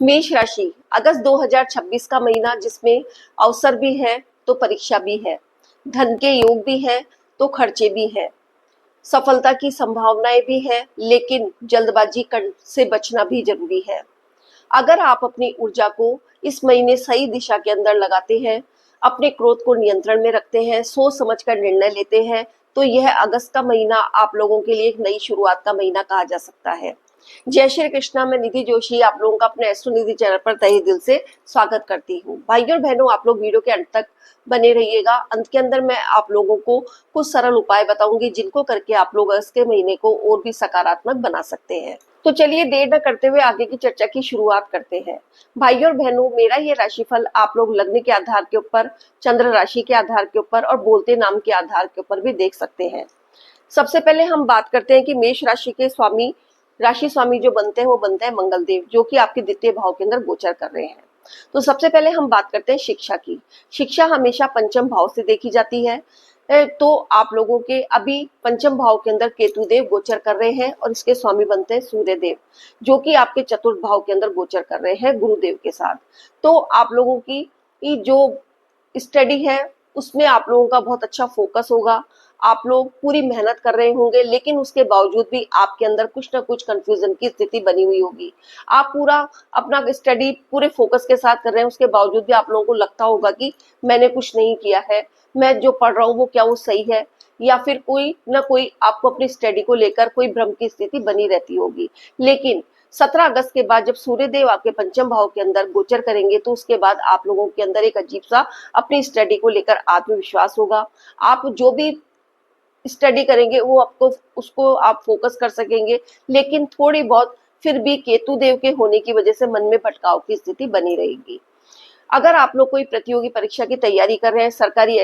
मेष राशि, अगस्त 2026 का महीना जिसमें अवसर भी है तो परीक्षा भी है, धन के योग भी है तो खर्चे भी है, सफलता की संभावनाएं भी है, लेकिन जल्दबाजी से बचना भी जरूरी है। अगर आप अपनी ऊर्जा को इस महीने सही दिशा के अंदर लगाते हैं, अपने क्रोध को नियंत्रण में रखते हैं, सोच समझ कर निर्णय लेते हैं, तो यह अगस्त का महीना आप लोगों के लिए एक नई शुरुआत का महीना कहा जा सकता है। जय श्री कृष्णा, मैं निधि जोशी आप लोगों का अपने एस्ट्रो निधि चैनल पर तहे दिल से स्वागत करती हूँ। भाइयों और बहनों, आप लोग वीडियो के अंत तक बने रहिएगा। अंत के अंदर मैं आप लोगों को कुछ सरल उपाय बताऊंगी जिनको करके आप लोग अगस्त के महीने को और भी सकारात्मक बना सकते हैं। तो चलिए देर न करते हुए आगे की चर्चा की शुरुआत करते हैं। भाइयों और बहनों, मेरा ये राशिफल आप लोग लग्न के आधार के ऊपर, चंद्र राशि के आधार के ऊपर और बोलते नाम के आधार के ऊपर भी देख सकते हैं। सबसे पहले हम बात करते हैं कि मेष राशि के राशि स्वामी जो बनते हैं वो बनते हैं मंगल देव, जो कि आपके द्वितीय भाव के अंदर गोचर कर रहे हैं। तो सबसे पहले हम बात करते हैं शिक्षा की। शिक्षा हमेशा पंचम भाव से देखी जाती है। तो आप लोगों के अभी पंचम भाव के अंदर केतु देव गोचर कर रहे हैं और इसके स्वामी बनते हैं सूर्य देव, जो कि आपके चतुर्थ भाव के अंदर गोचर कर रहे हैं गुरुदेव के साथ। तो आप लोगों की जो स्टडी है उसमें आप लोगों का बहुत अच्छा फोकस होगा। आप लोग पूरी मेहनत कर रहे होंगे, लेकिन उसके बावजूद भी आपके अंदर कुछ ना कुछ कंफ्यूजन की स्थिति बनी हुई होगी। आप पूरा अपना स्टडी पूरे फोकस के साथ कर रहे हैं, उसके बावजूद भी आप लोगों को लगता होगा कि मैंने कुछ नहीं किया है, मैं जो पढ़ रहा हूँ वो क्या वो सही है, या फिर कोई ना कोई आपको अपनी स्टडी को लेकर कोई भ्रम की स्थिति बनी रहती होगी। लेकिन 17 अगस्त के बाद जब सूर्यदेव आपके पंचम भाव के अंदर गोचर करेंगे, तो उसके बाद आप लोगों के अंदर एक अजीब सा अपनी स्टडी को लेकर आत्मविश्वास होगा। आप जो भी स्टडी करेंगे वो आपको उसको आप फोकस कर सकेंगे, लेकिन थोड़ी बहुत फिर भी केतु देव के होने की वजह से मन में भटकाव की स्थिति बनी रहेगी। अगर आप लोग कोई प्रतियोगी परीक्षा की तैयारी कर रहे हैं, सरकारी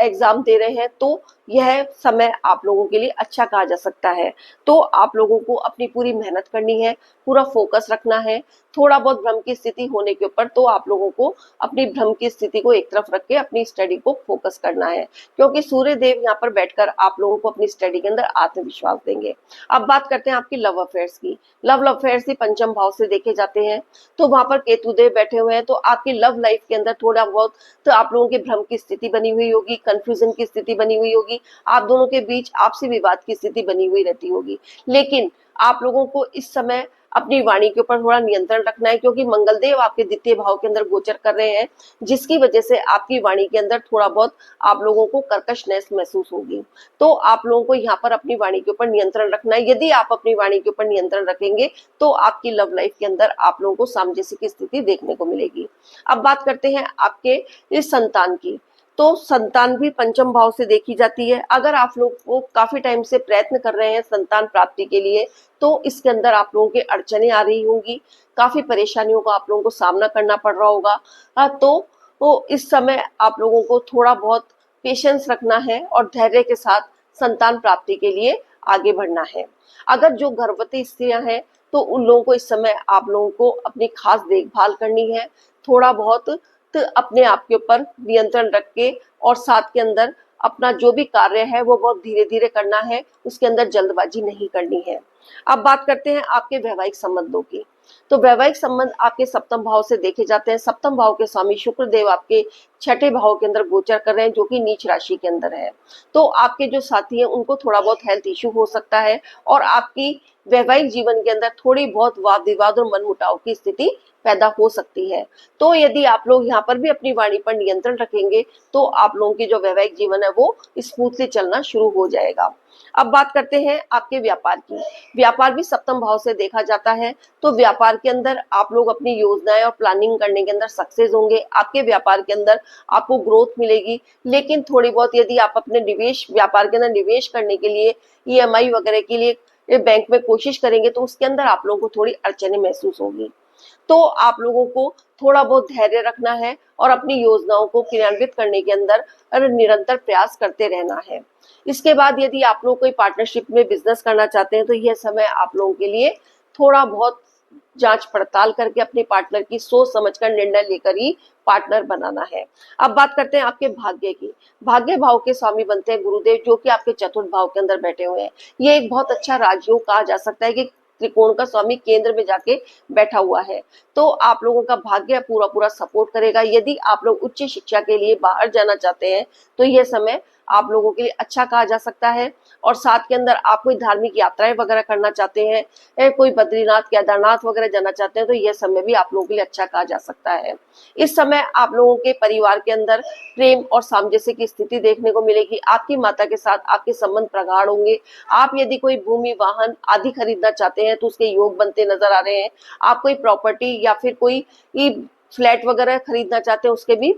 एग्जाम दे रहे हैं, तो यह समय आप लोगों के लिए अच्छा कहा जा सकता है। तो आप लोगों को अपनी पूरी मेहनत करनी है, पूरा फोकस रखना है। थोड़ा बहुत भ्रम की स्थिति होने के ऊपर तो आप लोगों को अपनी भ्रम की स्थिति को एक तरफ रख के अपनी स्टडी को फोकस करना है, क्योंकि सूर्य देव यहाँ पर बैठकर आप लोगों को अपनी स्टडी के अंदर आत्मविश्वास देंगे। अब बात करते हैं आपकी लव अफेयर्स की। लव अफेयर्स ही पंचम भाव से देखे जाते हैं, तो वहां पर केतु देव बैठे हुए हैं, तो आपकी लव लाइफ के अंदर थोड़ा बहुत तो आप लोगों के भ्रम की स्थिति बनी हुई होगी, कंफ्यूजन की स्थिति बनी हुई होगी, आप दोनों के बीच आपसी विवाद की स्थिति बनी हुई रहती होगी। लेकिन आप लोगों को इस समय अपनी वाणी के ऊपर थोड़ा नियंत्रण रखना है, क्योंकि मंगलदेव आपके द्वितीय भाव के अंदर गोचर कर रहे हैं, जिसकी वजह से आपकी वाणी के अंदर थोड़ा बहुत आप लोगों को कर्कशनेस महसूस होगी। तो आप लोगों को यहाँ पर अपनी वाणी के ऊपर नियंत्रण रखना है। यदि आप अपनी वाणी के ऊपर नियंत्रण रखेंगे तो आपकी लव लाइफ के अंदर आप लोगों को सामंजस्य की स्थिति देखने को मिलेगी। अब बात करते हैं आपके इस संतान की। तो संतान भी पंचम भाव से देखी जाती है। अगर आप लोग वो काफी टाइम से प्रयत्न कर रहे हैं संतान प्राप्ति के लिए, तो इसके अंदर आप लोगों के अड़चने आ रही होंगी, काफी परेशानियों का आप लोगों को सामना करना पड़ रहा होगा। तो इस समय आप लोगों को थोड़ा बहुत पेशेंस रखना है और धैर्य के साथ संतान प्राप्ति के लिए आगे बढ़ना है। अगर जो गर्भवती स्त्रियां हैं, तो उन लोगों को इस समय आप लोगों को अपनी खास देखभाल करनी है। थोड़ा बहुत तो अपने आप के ऊपर नियंत्रण रख के और साथ के अंदर अपना जो भी कार्य है वो बहुत धीरे धीरे करना है, उसके अंदर जल्दबाजी नहीं करनी है। अब बात करते हैं आपके वैवाहिक संबंधों की। तो वैवाहिक संबंध आपके सप्तम भाव से देखे जाते हैं। सप्तम भाव के स्वामी शुक्र देव आपके छठे भाव के अंदर गोचर कर रहे हैं, जो कि नीच राशि के अंदर है। तो आपके जो साथी हैं उनको थोड़ा बहुत हेल्थ इश्यू हो सकता है और आपकी वैवाहिक जीवन के अंदर थोड़ी बहुत वाद विवाद और मनमुटाव की स्थिति पैदा हो सकती है। तो यदि आप लोग यहाँ पर भी अपनी वाणी पर नियंत्रण रखेंगे, तो आप लोगों की जो वैवाहिक जीवन है वो स्मूथली चलना शुरू हो जाएगा। अब बात करते हैं आपके व्यापार की। व्यापार भी सप्तम भाव से देखा जाता है, तो व्यापार के अंदर आप लोग अपनी योजनाएं और प्लानिंग करने के अंदर सक्सेस होंगे। आपके व्यापार के अंदर आपको ग्रोथ मिलेगी, लेकिन थोड़ी बहुत यदि आप अपने निवेश व्यापार के अंदर निवेश करने के लिए ईएमआई वगैरह के लिए बैंक में कोशिश करेंगे, तो उसके अंदर आप लोगों को थोड़ी अड़चने महसूस होगी। तो आप लोगों को थोड़ा बहुत धैर्य रखना है और अपनी योजनाओं को क्रियान्वित करने के अंदर निरंतर प्रयास करते रहना है। इसके बाद यदि आप लोग कोई पार्टनरशिप में बिजनेस करना चाहते हैं, तो यह समय आप लोगों के लिए थोड़ा बहुत जांच पड़ताल करके अपने पार्टनर की सोच समझकर निर्णय लेकर ही पार्टनर बनाना है। अब बात करते हैं आपके भाग्य की। भाग्य भाव के स्वामी बनते हैं गुरुदेव, जो कि आपके चतुर्थ भाव के अंदर बैठे हुए हैं। ये एक बहुत अच्छा राजयोग कहा जा सकता है कि त्रिकोण का स्वामी केंद्र में जाके बैठा हुआ है। तो आप लोगों का भाग्य पूरा पूरा सपोर्ट करेगा। यदि आप लोग उच्च शिक्षा के लिए बाहर जाना चाहते हैं तो यह समय आप लोगों के लिए अच्छा कहा जा सकता है। और साथ के अंदर आप कोई धार्मिक यात्राएं वगैरह करना चाहते हैं, कोई बद्रीनाथ केदारनाथ वगैरह जाना चाहते हैं, तो यह समय भी आप लोगों के लिए अच्छा कहा जा सकता है। इस समय आप लोगों के परिवार के अंदर प्रेम और सामंजस्य की स्थिति देखने को मिलेगी। आपकी माता के साथ आपके संबंध प्रगाढ़ होंगे। आप यदि कोई भूमि वाहन आदि खरीदना चाहते हैं तो उसके योग बनते नजर आ रहे हैं। आप कोई प्रॉपर्टी या फिर कोई फ्लैट वगैरह खरीदना चाहते हैं, उसके भी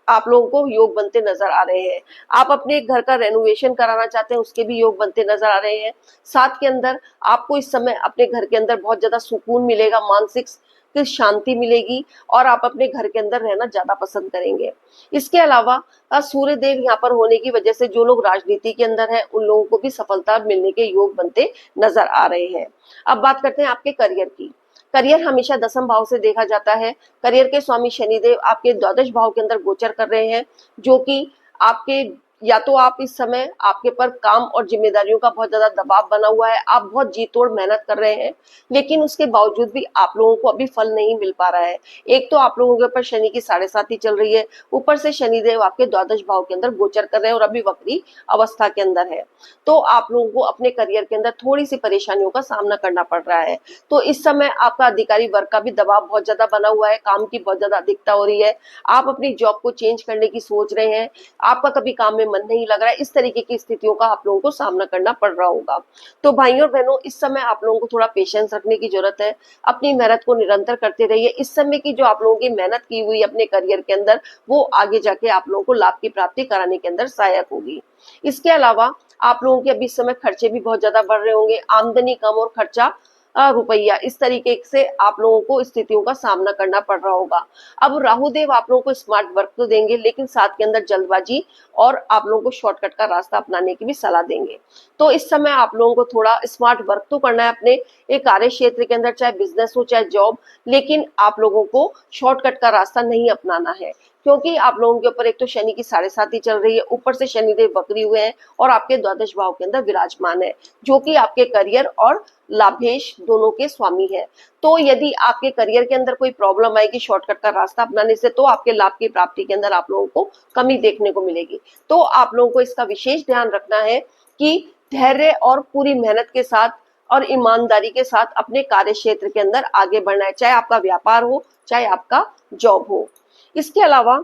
आप लोगों को योग बनते नजर आ रहे हैं। आप अपने घर का रेनोवेशन कराना चाहते हैं, उसके भी योग बनते नजर आ रहे हैं। साथ के अंदर आपको इस समय अपने घर के अंदर बहुत ज्यादा सुकून मिलेगा, मानसिक शांति मिलेगी और आप अपने घर के अंदर रहना ज्यादा पसंद करेंगे। इसके अलावा सूर्य देव यहाँ पर होने की वजह से जो लोग राजनीति के अंदर हैं उन लोगों को भी सफलता मिलने के योग बनते नजर आ रहे हैं। अब बात करते हैं आपके करियर की। करियर हमेशा दसम भाव से देखा जाता है। करियर के स्वामी शनिदेव आपके द्वादश भाव के अंदर गोचर कर रहे हैं, जो कि आपके या तो आप इस समय आपके पर काम और जिम्मेदारियों का बहुत ज्यादा दबाव बना हुआ है, आप बहुत जी तोड़ मेहनत कर रहे हैं, लेकिन उसके बावजूद भी आप लोगों को अभी फल नहीं मिल पा रहा है। एक तो आप लोगों के ऊपर शनि की 7.5 चल रही है, ऊपर से शनिदेव आपके द्वादश भाव के अंदर गोचर कर रहे हैं और अभी वक्री अवस्था के अंदर है। तो आप लोगों को अपने करियर के अंदर थोड़ी सी परेशानियों का सामना करना पड़ रहा है। तो इस समय आपका अधिकारी वर्ग का भी दबाव बहुत ज्यादा बना हुआ है, काम की बहुत ज्यादा अधिकता हो रही है। आप अपनी जॉब को चेंज करने की सोच रहे हैं, आपका कभी काम में मन नहीं लग रहा है। इस तरीके की स्थितियों का आप लोगों को सामना करना पड़ रहा होगा। तो भाइयों और बहनों, इस समय आप लोगों को थोड़ा पेशेंस रखने की जरूरत है। अपनी मेहनत को निरंतर करते रहिए। इस समय की जो आप लोगों की मेहनत की हुई अपने करियर के अंदर, वो आगे जाके आप लोगों को लाभ की प्राप्ति कराने के अंदर सहायक होगी। इसके अलावा आप लोगों के अभी इस समय खर्चे भी बहुत ज्यादा बढ़ रहे होंगे। आमदनी कम और खर्चा रुपया, इस तरीके से आप लोगों को स्थितियों का सामना करना पड़ रहा होगा। अब राहु देव आप लोगों को स्मार्ट वर्क तो देंगे, लेकिन साथ के अंदर जल्दबाजी और आप लोगों को शॉर्टकट का रास्ता अपनाने की भी सलाह देंगे। तो इस समय आप लोगों को थोड़ा स्मार्ट वर्क तो करना है अपने एक कार्य क्षेत्र के अंदर, चाहे बिजनेस हो चाहे जॉब, लेकिन आप लोगों को शॉर्टकट का रास्ता नहीं अपनाना है। क्योंकि आप लोगों के ऊपर एक तो शनि की 7.5 चल रही है, ऊपर से शनिदेव वक्री हुए हैं और आपके द्वादश भाव के अंदर विराजमान है, जो कि आपके करियर और लाभेश दोनों के स्वामी है। तो यदि आपके करियर के अंदर कोई प्रॉब्लम आएगी शॉर्टकट का रास्ता अपनाने से, तो आपके लाभ की प्राप्ति के अंदर आप लोगों को कमी देखने को मिलेगी। तो आप लोगों को इसका विशेष ध्यान रखना है कि धैर्य और पूरी मेहनत के साथ और ईमानदारी के साथ अपने कार्य क्षेत्र के अंदर आगे बढ़ना है, चाहे आपका व्यापार हो चाहे आपका जॉब हो। इसके अलावा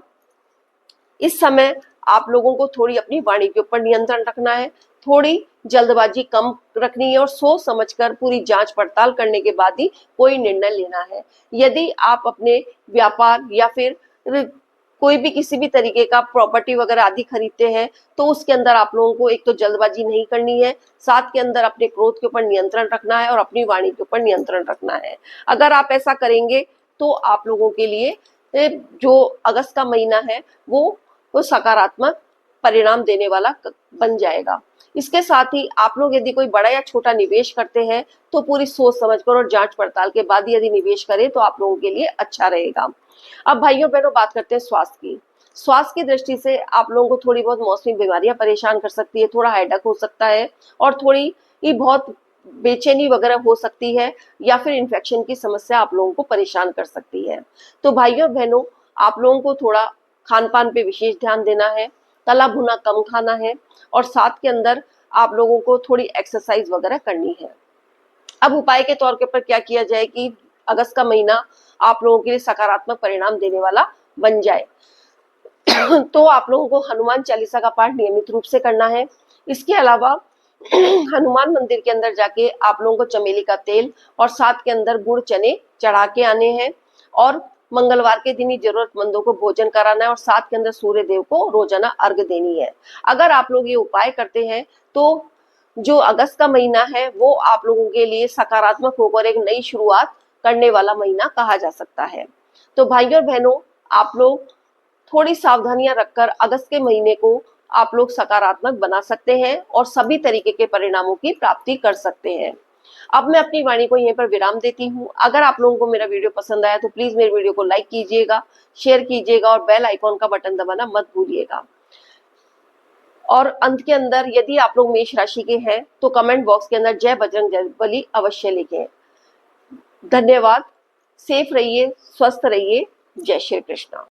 इस समय आप लोगों को थोड़ी अपनी वाणी के ऊपर नियंत्रण रखना है, थोड़ी जल्दबाजी कम रखनी है और सोच समझकर पूरी जांच पड़ताल करने के बाद ही कोई निर्णय लेना है। यदि आप अपने व्यापार या फिर कोई भी किसी भी तरीके का प्रॉपर्टी वगैरह आदि खरीदते हैं, तो उसके अंदर आप लोगों को एक तो जल्दबाजी नहीं करनी है, साथ के अंदर अपने क्रोध के ऊपर नियंत्रण रखना है और अपनी वाणी के ऊपर नियंत्रण रखना है। अगर आप ऐसा करेंगे तो आप लोगों के लिए जो अगस्त का महीना है वो सकारात्मक परिणाम देने वाला बन जाएगा। इसके साथ ही आप लोग यदि कोई बड़ा या छोटा निवेश करते हैं तो पूरी सोच समझकर और जांच पड़ताल के बाद ही यदि निवेश करें तो आप लोगों के लिए अच्छा रहेगा। अब भाइयों बहनों, बात करते हैं स्वास्थ्य की। स्वास्थ्य की दृष्टि से आप लोगों को थोड़ी बहुत मौसमी बीमारियां परेशान कर सकती है, थोड़ा हेडेक हो सकता है और थोड़ी ही बहुत बेचैनी वगैरह हो सकती है, या फिर इन्फेक्शन की समस्या आप लोगों को परेशान कर सकती है। तो भाइयों बहनों, आप लोगों को थोड़ा खान पान पे विशेष ध्यान देना है, तला भुना कम खाना है और साथ के अंदर आप लोगों को थोड़ी एक्सरसाइज वगैरह करनी है। अब उपाय के तौर के ऊपर क्या किया जाए कि अगस्त का महीना आप लोगों के लिए सकारात्मक परिणाम देने वाला बन जाए तो आप लोगों को हनुमान चालीसा का पाठ नियमित रूप से करना है। इसके अलावा हनुमान मंदिर के अंदर जाके आप लोगों को चमेली का तेल और साथ के अंदर गुड़ चने चढ़ा के आने हैं और मंगलवार के दिन ही जरूरतमंदों को भोजन कराना है और साथ के अंदर सूर्य देव को रोजाना अर्घ देनी है। अगर आप लोग ये उपाय करते हैं तो जो अगस्त का महीना है वो आप लोगों के लिए सकारात्मक होकर एक नई शुरुआत करने वाला महीना कहा जा सकता है। तो भाइयों और बहनों, आप लोग थोड़ी सावधानियां रखकर अगस्त के महीने को आप लोग सकारात्मक बना सकते हैं और सभी तरीके के परिणामों की प्राप्ति कर सकते हैं। अब मैं अपनी वाणी को यहीं पर विराम देती हूँ। अगर आप लोगों को मेरा वीडियो पसंद आया तो प्लीज मेरे वीडियो को लाइक कीजिएगा, शेयर कीजिएगा और बेल आइकॉन का बटन दबाना मत भूलिएगा। और अंत के अंदर यदि आप लोग मेष राशि के हैं तो कमेंट बॉक्स के अंदर जय बजरंग बली अवश्य लिखें। धन्यवाद। सेफ रहिए, स्वस्थ रहिए। जय श्री कृष्णा।